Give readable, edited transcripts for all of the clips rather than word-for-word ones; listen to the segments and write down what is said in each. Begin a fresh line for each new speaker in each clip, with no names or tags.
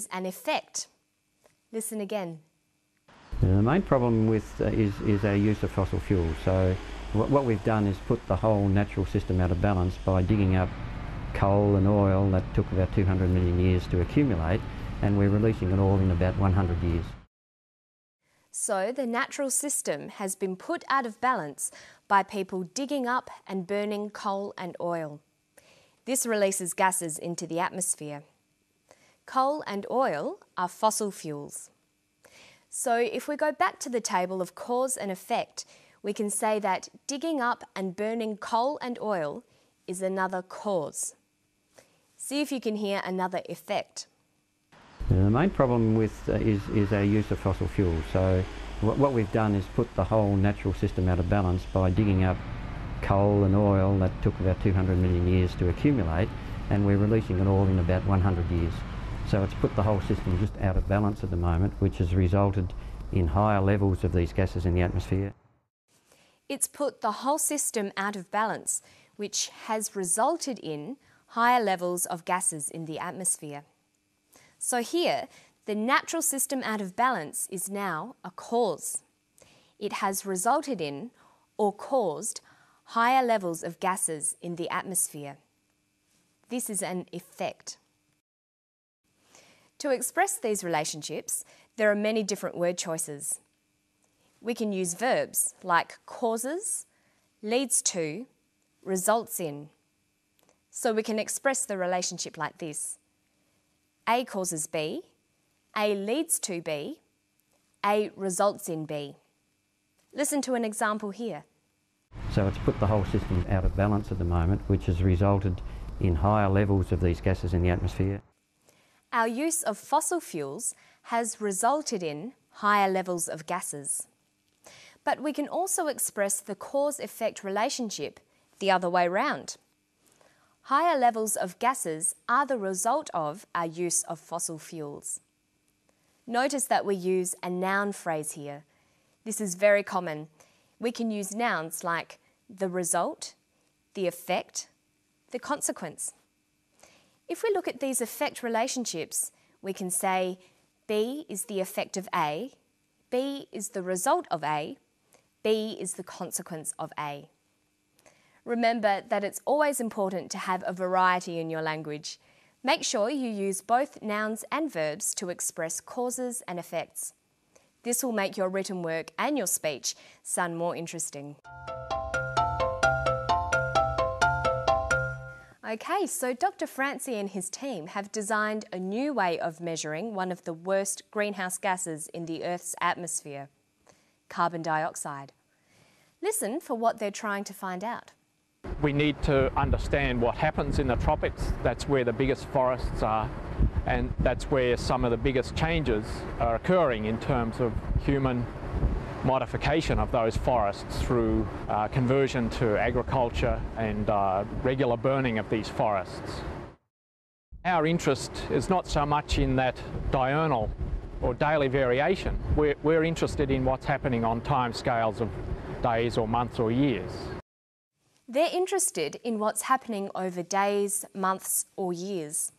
is an effect. Listen again.
The main problem with is our use of fossil fuels. So what we've done is put the whole natural system out of balance by digging up coal and oil that took about 200 million years to accumulate, and we're releasing it all in about 100 years.
So the natural system has been put out of balance by people digging up and burning coal and oil. This releases gases into the atmosphere. Coal and oil are fossil fuels. So if we go back to the table of cause and effect, we can say that digging up and burning coal and oil is another cause. See if you can hear another effect.
The main problem with is our use of fossil fuels. So what we've done is put the whole natural system out of balance by digging up coal and oil that took about 200 million years to accumulate, and we're releasing it all in about 100 years. So it's put the whole system just out of balance at the moment, which has resulted in higher levels of these gases in the atmosphere.
It's put the whole system out of balance, which has resulted in higher levels of gases in the atmosphere. So here, the natural system out of balance is now a cause. It has resulted in or caused higher levels of gases in the atmosphere. This is an effect. To express these relationships, there are many different word choices. We can use verbs like causes, leads to, results in. So we can express the relationship like this. A causes B, A leads to B, A results in B. Listen to an example here.
So it's put the whole system out of balance at the moment, which has resulted in higher levels of these gases in the atmosphere.
Our use of fossil fuels has resulted in higher levels of gases. But we can also express the cause-effect relationship the other way round. Higher levels of gases are the result of our use of fossil fuels. Notice that we use a noun phrase here. This is very common. We can use nouns like the result, the effect, the consequence. If we look at these effect relationships, we can say B is the effect of A, B is the result of A, B is the consequence of A. Remember that it's always important to have a variety in your language. Make sure you use both nouns and verbs to express causes and effects. This will make your written work and your speech sound more interesting. Okay, so Dr. Francie and his team have designed a new way of measuring one of the worst greenhouse gases in the Earth's atmosphere, carbon dioxide. Listen for what they're trying to find out.
We need to understand what happens in the tropics. That's where the biggest forests are, and that's where some of the biggest changes are occurring in terms of human modification of those forests through conversion to agriculture and regular burning of these forests. Our interest is not so much in that diurnal or daily variation. We're interested in what's happening on time scales of days or months or years.
They're interested in what's happening over days, months or years.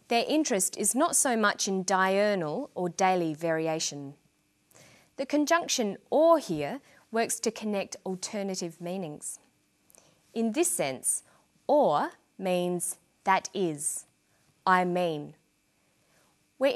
Their interest is not so much in diurnal or daily variation. The conjunction or here works to connect alternative meanings. In this sense, or means that is, I mean. We're